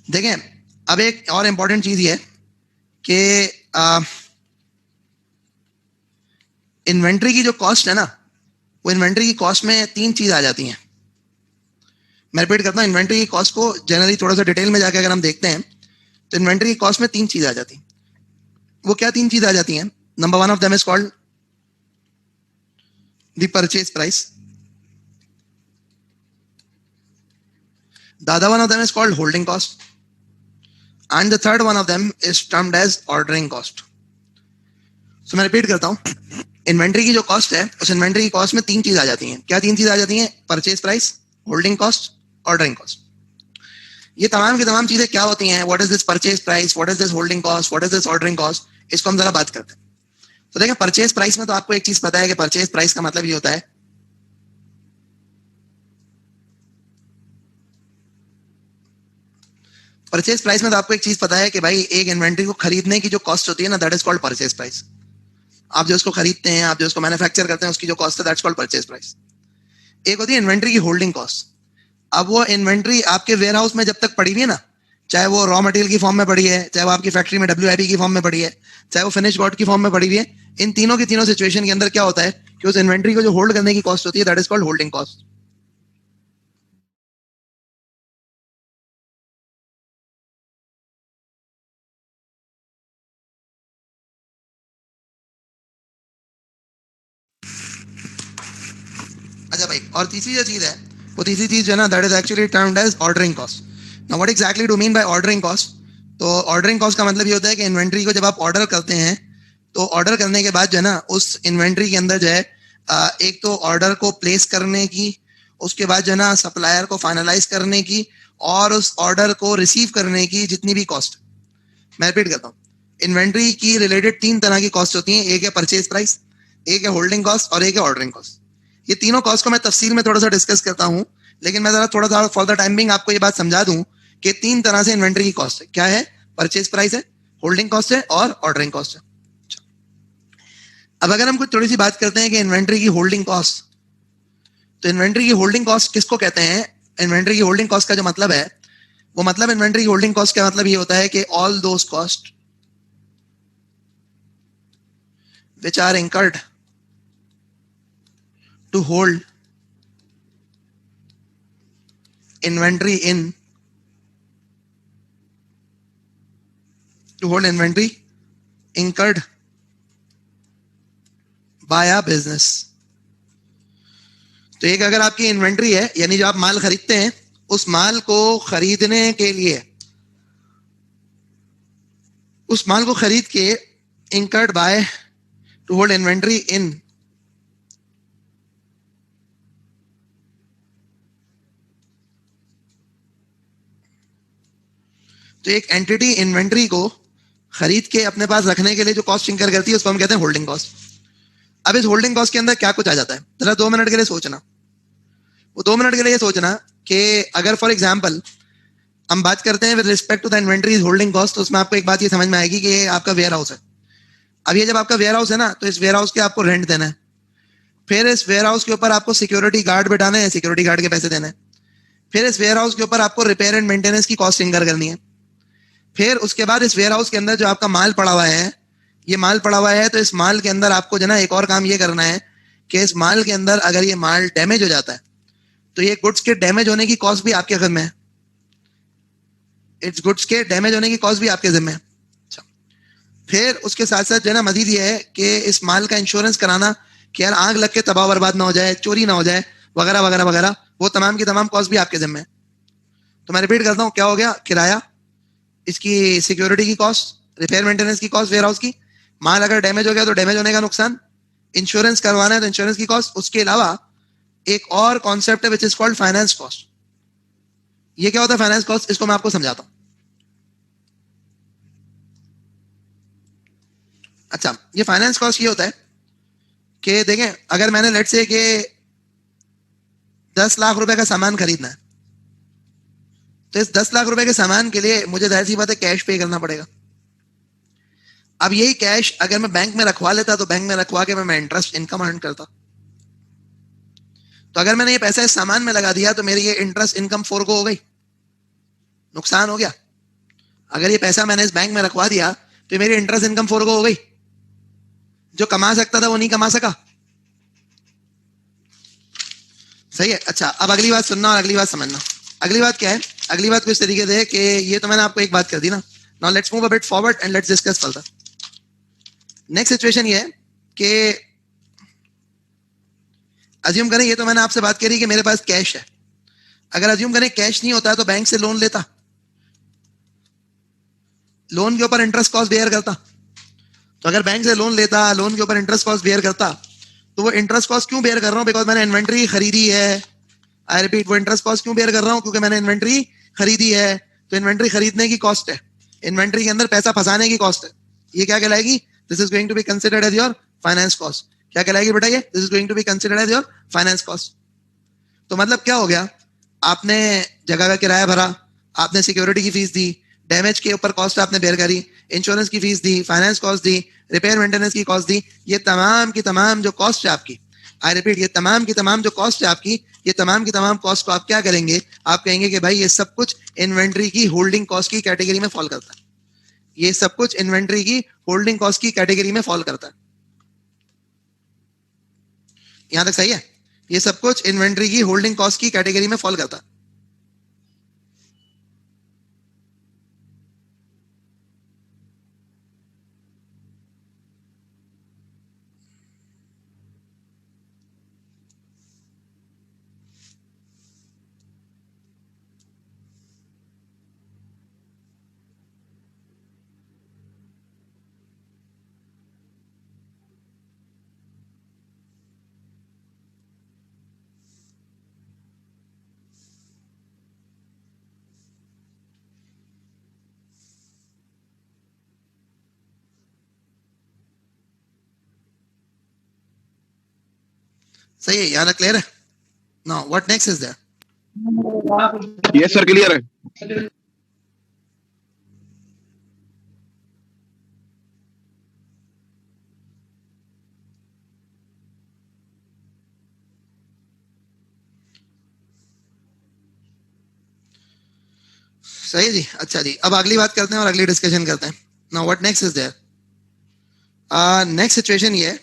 देखें, अब एक और इंपॉर्टेंट चीज ये है कि इन्वेंट्री की जो कॉस्ट है ना, वो इन्वेंट्री की कॉस्ट में तीन चीज आ जाती हैं। मैं रिपीट करता हूँ, इन्वेंट्री की कॉस्ट को जनरली थोड़ा सा डिटेल में जाकर अगर हम देखते हैं तो इन्वेंट्री की कॉस्ट में तीन चीज आ जाती हैं। वो क्या तीन चीज आ जाती हैं? Number one of them is called the purchase price, the other one of them is called holding cost, and the third one of them is termed as ordering cost. So मैं रिपीट करता हूँ, inventory की जो cost है, उस inventory की cost में तीन चीज आ जाती हैं। क्या तीन चीज आ जाती हैं? Purchase price, holding cost, ordering cost. ये तमाम की तमाम चीजें क्या होती हैं? What is this purchase price, what is this holding cost, what is this ordering cost, इसको हम जरा बात करते हैं। तो देखिए, परचेज प्राइस में तो आपको एक चीज पता है कि परचेज प्राइस का मतलब ये होता है परचेज प्राइस में तो आपको एक चीज पता है कि भाई एक इन्वेंट्री को खरीदने की जो कॉस्ट होती है ना, that is called purchase price. आप जो उसको खरीदते हैं, आप जो उसको मैन्युफैक्चर करते हैं, उसकी जो कॉस्ट है, दैट्स कॉल्ड परचेज प्राइस। एक होती है इन्वेंट्री की होल्डिंग कॉस्ट। अब वो इन्वेंट्री आपके वेयर हाउस में जब तक पड़ी हुई है ना, चाहे वो रॉ मटेरियल की फॉर्म में पड़ी है, चाहे वो आपकी फैक्ट्री में WIP की फॉर्म में पड़ी है, चाहे वो फिनिश गुड की फॉर्म में पड़ी हुई है, इन तीनों की तीनों सिचुएशन के अंदर क्या होता है कि उस इन्वेंट्री को जो होल्ड करने की कॉस्ट होती है, that is called holding cost. अच्छा भाई, और तीसरी जो चीज है, वो तीसरी चीज जो है ना, that is actually termed as ordering cost. Now what exactly do mean by ordering cost? तो ऑर्डरिंग कॉस्ट का मतलब ये होता है कि इन्वेंट्री को जब आप ऑर्डर करते हैं, तो ऑर्डर करने के बाद जो है ना, उस इन्वेंट्री के अंदर जो है एक तो ऑर्डर को प्लेस करने की, उसके बाद जो है ना सप्लायर को फाइनलाइज करने की, और उस ऑर्डर को रिसीव करने की जितनी भी कॉस्ट। मैं रिपीट करता हूँ, इन्वेंट्री की रिलेटेड तीन तरह की कॉस्ट होती हैं। एक है परचेज प्राइस, एक है होल्डिंग कॉस्ट, और एक है ऑर्डरिंग कॉस्ट। ये तीनों कॉस्ट को मैं तफसील में थोड़ा सा डिस्कस करता हूँ, लेकिन मैं जरा थोड़ा सा फॉर द टाइम बिंग आपको ये बात समझा दूं कि तीन तरह से इन्वेंट्री की कॉस्ट है। क्या है? परचेज प्राइस है, होल्डिंग कॉस्ट है, और ऑर्डरिंग कॉस्ट है। अब अगर हम कुछ थोड़ी सी बात करते हैं कि इन्वेंट्री की होल्डिंग कॉस्ट, तो इन्वेंट्री की होल्डिंग कॉस्ट किसको कहते हैं? इन्वेंट्री की होल्डिंग कॉस्ट का जो मतलब है, वो मतलब इन्वेंट्री की होल्डिंग कॉस्ट का मतलब ये होता है कि all those cost which are incurred to hold inventory incurred by a business। तो एक अगर आपकी इन्वेंट्री है, यानी जो आप माल खरीदते हैं, उस माल को खरीदने के लिए, उस माल को खरीद के incurred by to hold inventory in, तो एक एंटिटी इन्वेंट्री को खरीद के अपने पास रखने के लिए जो कॉस्ट इंकर करती है, उसको हम कहते हैं होल्डिंग कॉस्ट। अब इस होल्डिंग कॉस्ट के अंदर क्या कुछ आ जाता है, जरा 2 मिनट के लिए सोचना। वो 2 मिनट के लिए ये सोचना कि अगर फॉर एग्जाम्पल हम बात करते हैं with respect to the inventory holding cost, तो उसमें आपको एक बात ये समझ में आएगी कि ये आपका वेयर हाउस है। अब ये जब आपका वेयर हाउस है ना, तो इस वेयर हाउस के आपको रेंट देना है, फिर इस वेयर हाउस के ऊपर आपको सिक्योरिटी गार्ड बिठाना है, सिक्योरिटी गार्ड के पैसे देने हैं, फिर इस वेयर हाउस के ऊपर आपको रिपेयर एंड मेंटेनेंस की कॉस्ट इंकर करनी है, फिर उसके बाद इस वेयर हाउस के अंदर जो आपका माल पड़ा हुआ है, ये माल पड़ा हुआ है, तो इस माल के अंदर आपको जो ना एक और काम ये करना है कि इस माल के अंदर अगर ये माल डैमेज हो जाता है, तो ये गुड्स के डैमेज होने की कॉस्ट भी आपके जिम्मे है। इट्स गुड्स के डैमेज होने की कॉस्ट भी आपके जिम्मे है। फिर उसके साथ साथ जो है ना मजीद ये है कि इस माल का इंश्योरेंस कराना कि यार आग लग के तबाह बर्बाद ना हो जाए, चोरी ना हो जाए, वगैरह वगैरह वगैरह, वो तमाम की तमाम कॉस्ट भी आपके जिम्मे है। तो मैं रिपीट करता हूँ, क्या हो गया? किराया, इसकी सिक्योरिटी की कॉस्ट, रिपेयर मेंटेनेंस की कॉस्ट वेयर हाउस की, माल अगर डैमेज हो गया तो डैमेज होने का नुकसान, इंश्योरेंस करवाना है तो इंश्योरेंस की कॉस्ट। उसके अलावा एक और कॉन्सेप्ट है which is called finance cost. ये क्या होता है फाइनेंस कॉस्ट? इसको मैं आपको समझाता हूं। अच्छा, ये फाइनेंस कॉस्ट ये होता है कि देखें, अगर मैंने लेट से कि 10 लाख रुपए का सामान खरीदना है, तो इस 10 लाख रुपए के सामान के लिए मुझे जाहिर सी बात है कैश पे करना पड़ेगा। अब यही कैश अगर मैं बैंक में रखवा लेता, तो बैंक में रखवा के मैं इंटरेस्ट इनकम अर्न करता। तो अगर मैंने ये पैसा इस सामान में लगा दिया, तो मेरी ये इंटरेस्ट इनकम फोरगो हो गई, नुकसान हो गया। अगर ये पैसा मैंने इस बैंक में रखवा दिया तो मेरी इंटरेस्ट इनकम फोरगो हो गई, जो कमा सकता था वो नहीं कमा सका। सही है। अच्छा, अब अगली बात सुनना और अगली बात समझना। अगली बात क्या है? अगली बात कुछ तरीके से है कि ये तो मैंने आपको एक बात कर दी ना। Now let's move a bit forward and let's discuss further. Next situation ये है कि अज्यूम करें, ये तो मैंने आपसे बात करी कि मेरे पास कैश है। अगर अज्यूम करें कैश नहीं होता तो बैंक से लोन लेता, लोन के ऊपर इंटरेस्ट कॉस्ट बेयर करता। तो अगर बैंक से लोन लेता, लोन के ऊपर इंटरेस्ट कॉस्ट बेयर करता, तो वो इंटरेस्ट कॉस्ट क्यों बेयर कर रहा हूं? बिकॉज मैंने इन्वेंट्री खरीदी है। आई रिपीट, वो इंटरेस्ट कॉस्ट क्यों बेयर कर रहा हूं? क्योंकि मैंने इन्वेंट्री खरीदी है। तो इन्वेंट्री खरीदने की कॉस्ट है, इन्वेंट्री के अंदर पैसा फंसाने की कॉस्ट है। ये क्या कहलाएगी? This is going to be considered as your finance cost. क्या कहलाएगी बेटा? ये this is going to be considered as your finance cost. तो मतलब क्या हो गया? आपने जगह का किराया भरा, आपने सिक्योरिटी की फीस दी, डैमेज के ऊपर कॉस्ट आपने बेयर करी, इंश्योरेंस की फीस दी, फाइनेंस कॉस्ट दी, रिपेयर मेंटेनेंस की कॉस्ट दी। ये तमाम की तमाम जो कॉस्ट है आपकी, आई रिपीट, ये तमाम की तमाम जो कॉस्ट है आपकी, ये तमाम की तमाम कॉस्ट को आप क्या करेंगे? आप कहेंगे कि भाई ये सब कुछ इन्वेंट्री की होल्डिंग कॉस्ट की कैटेगरी में फॉल करता है। ये सब कुछ इन्वेंट्री की होल्डिंग कॉस्ट की कैटेगरी में फॉल करता है। यहां तक सही है? ये सब कुछ इन्वेंट्री की होल्डिंग कॉस्ट की कैटेगरी में फॉल करता है। सही है? यहां तक क्लियर है? Now what next is there? Yes sir, clear है। सही है जी। अच्छा जी, अब अगली बात करते हैं और अगली डिस्कशन करते हैं। Now what next is there? Next situation ये है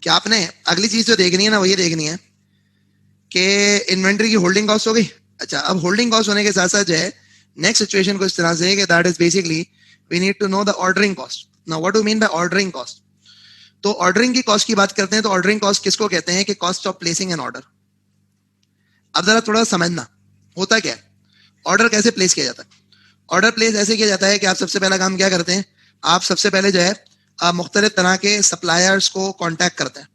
कि आपने अगली चीज जो देखनी है ना, वो ये देखनी है कि इन्वेंट्री की होल्डिंग कॉस्ट हो गई। अच्छा, अब होल्डिंग कॉस्ट होने के साथ साथ जो है नेक्स्ट सिचुएशन को इस तरह से है कि that is basically we need to know the ordering cost. Now what do mean by ordering cost? तो ऑर्डरिंग की कॉस्ट की बात करते हैं तो ऑर्डरिंग कॉस्ट किसको कहते हैं? कि cost of placing an order. अब जरा थोड़ा समझना होता क्या है, ऑर्डर कैसे प्लेस किया जाता है। ऑर्डर प्लेस ऐसे किया जाता है कि आप सबसे पहला काम क्या करते हैं? आप सबसे पहले जो है मुख्तलिफ तरह के सप्लायर्स को कांटेक्ट करते हैं,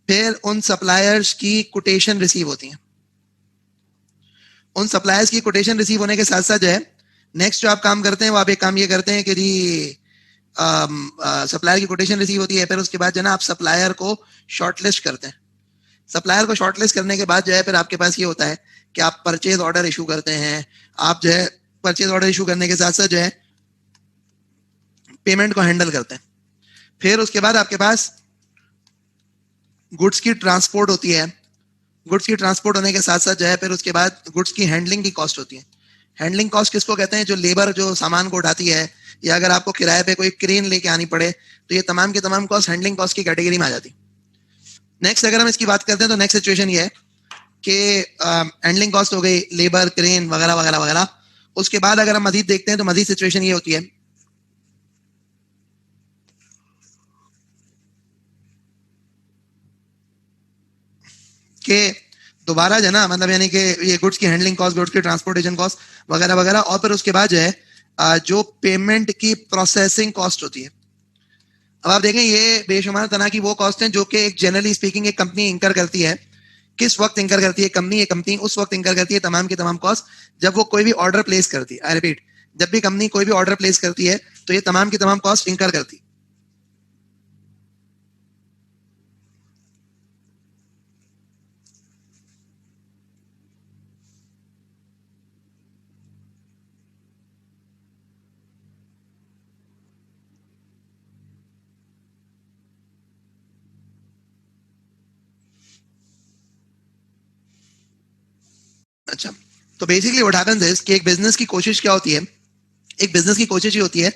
फिर उन सप्लायर्स की कोटेशन रिसीव होती है। उन सप्लायर्स की कोटेशन रिसीव होने के साथ साथ जो है नेक्स्ट जो आप काम करते हैं वो आप एक काम ये करते हैं कि जी सप्लायर की कोटेशन रिसीव होती है, फिर उसके बाद जो है ना आप सप्लायर को शॉर्टलिस्ट करते हैं। सप्लायर को शॉर्टलिस्ट करने के बाद जो है फिर आपके पास ये होता है कि आप परचेज ऑर्डर इशू करते हैं। आप जो है परचेज ऑर्डर इशू करने के साथ साथ जो है पेमेंट को हैंडल करते हैं। फिर उसके बाद आपके पास गुड्स की ट्रांसपोर्ट होती है। गुड्स की ट्रांसपोर्ट होने के साथ साथ जो है फिर उसके बाद गुड्स की हैंडलिंग की कॉस्ट होती है। हैंडलिंग कॉस्ट किसको कहते हैं? जो लेबर जो सामान को उठाती है, या अगर आपको किराए पे कोई क्रेन लेके आनी पड़े तो ये तमाम की तमाम कॉस्ट हैंडलिंग कॉस्ट की कैटेगरी में आ जाती है। नेक्स्ट अगर हम इसकी बात करते हैं तो नेक्स्ट सिचुएशन ये है कि हैंडलिंग कॉस्ट हो गई, लेबर, क्रेन वगैरह वगैरह वगैरह। उसके बाद अगर हम मजीद देखते हैं तो मजीद सिचुएशन ये होती है कि दोबारा जो है ना, मतलब यानी कि ये गुड्स की हैंडलिंग कॉस्ट, गुड्स की ट्रांसपोर्टेशन कॉस्ट वगैरह वगैरह, और फिर उसके बाद जो है जो पेमेंट की प्रोसेसिंग कॉस्ट होती है। अब आप देखें ये बेशुमार तरह की वो कॉस्ट हैं जो कि एक जनरली स्पीकिंग एक कंपनी इंकर करती है। किस वक्त इंकर करती है कंपनी? एक कंपनी उस वक्त इंकर करती है तमाम की तमाम कॉस्ट जब वो कोई भी ऑर्डर प्लेस करती है। आई रिपीट, जब भी कंपनी कोई भी ऑर्डर प्लेस करती है तो ये तमाम की तमाम कॉस्ट इंकर करती है। अच्छा, तो बेसिकली व्हाट हैपेंस इज कि एक बिजनेस की कोशिश क्या होती है, एक बिजनेस की कोशिश ये होती है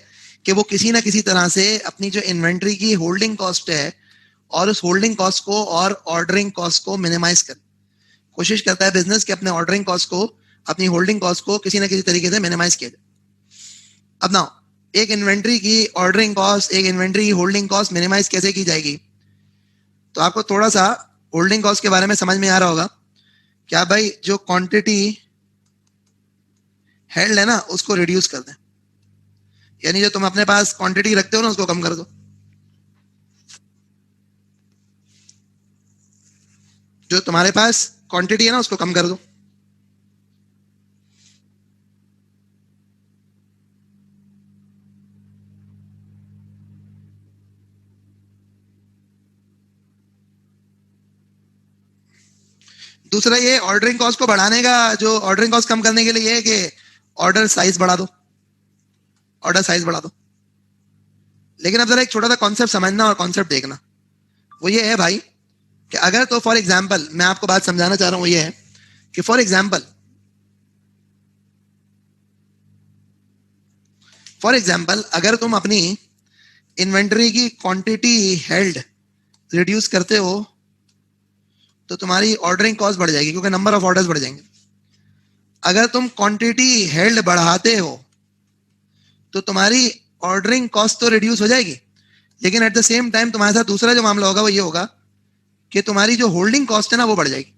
कि वो किसी ना किसी तरह से अपनी जो इन्वेंट्री की होल्डिंग कॉस्ट है और उस होल्डिंग कॉस्ट को और ऑर्डरिंग कॉस्ट को मिनिमाइज कर, कोशिश करता है बिजनेस के अपने ऑर्डरिंग कॉस्ट को, अपनी होल्डिंग कॉस्ट को किसी ना किसी तरीके से मिनिमाइज किया जाए। अब ना एक इन्वेंट्री की ऑर्डरिंग कॉस्ट, एक इन्वेंट्री की होल्डिंग कॉस्ट मिनिमाइज कैसे की जाएगी, तो आपको थोड़ा सा होल्डिंग कॉस्ट के बारे में समझ में आ रहा होगा। क्या भाई, जो क्वांटिटी हेल्ड है ना उसको रिड्यूस कर दें, यानी जो तुम अपने पास क्वांटिटी रखते हो ना उसको कम कर दो। जो तुम्हारे पास क्वांटिटी है ना उसको कम कर दो। दूसरा ये ऑर्डरिंग कॉस्ट को बढ़ाने का, जो ऑर्डरिंग कॉस्ट कम करने के लिए ये है कि ऑर्डर साइज बढ़ा दो, ऑर्डर साइज बढ़ा दो। लेकिन अब जरा एक छोटा सा कॉन्सेप्ट समझना और कॉन्सेप्ट देखना, वो ये है भाई कि अगर, तो फॉर एग्जाम्पल मैं आपको बात समझाना चाह रहा हूं, वो ये है कि फॉर एग्जाम्पल अगर तुम अपनी इन्वेंटरी की क्वांटिटी हेल्ड रिड्यूस करते हो तो तुम्हारी ऑर्डरिंग कॉस्ट बढ़ जाएगी क्योंकि नंबर ऑफ ऑर्डर्स बढ़ जाएंगे। अगर तुम क्वांटिटी हेल्ड बढ़ाते हो तो तुम्हारी ऑर्डरिंग कॉस्ट तो रिड्यूस हो जाएगी, लेकिन एट द सेम टाइम तुम्हारे साथ दूसरा जो मामला होगा वो ये होगा कि तुम्हारी जो होल्डिंग कॉस्ट है ना वो बढ़ जाएगी।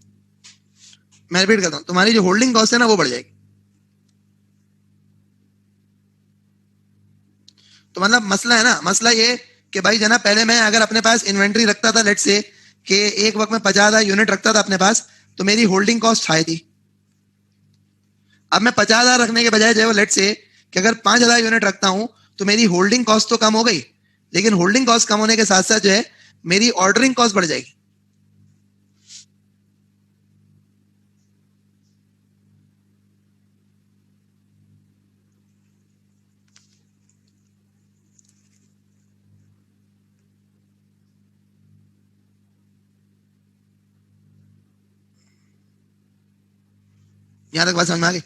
मैं रिपीट करता हूं, तुम्हारी जो होल्डिंग कॉस्ट है ना वो बढ़ जाएगी। तो मतलब मसला है ना, मसला ये कि भाई जना पहले मैं अगर अपने पास इन्वेंट्री रखता था, लेट से कि एक वक्त में 50,000 यूनिट रखता था अपने पास, तो मेरी होल्डिंग कॉस्ट हाई थी। अब मैं 50,000 रखने के बजाय जो है लेट से कि अगर 5,000 यूनिट रखता हूं तो मेरी होल्डिंग कॉस्ट तो कम हो गई, लेकिन होल्डिंग कॉस्ट कम होने के साथ साथ जो है मेरी ऑर्डरिंग कॉस्ट बढ़ जाएगी। यहां तक बात समझ में आ गई?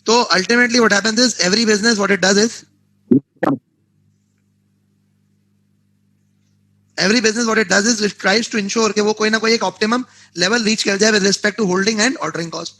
तो ultimately what happens is every business what it does is it tries to ensure कि वो कोई ना कोई एक ऑप्टिमम लेवल रीच कर जाए with respect to holding and ordering cost.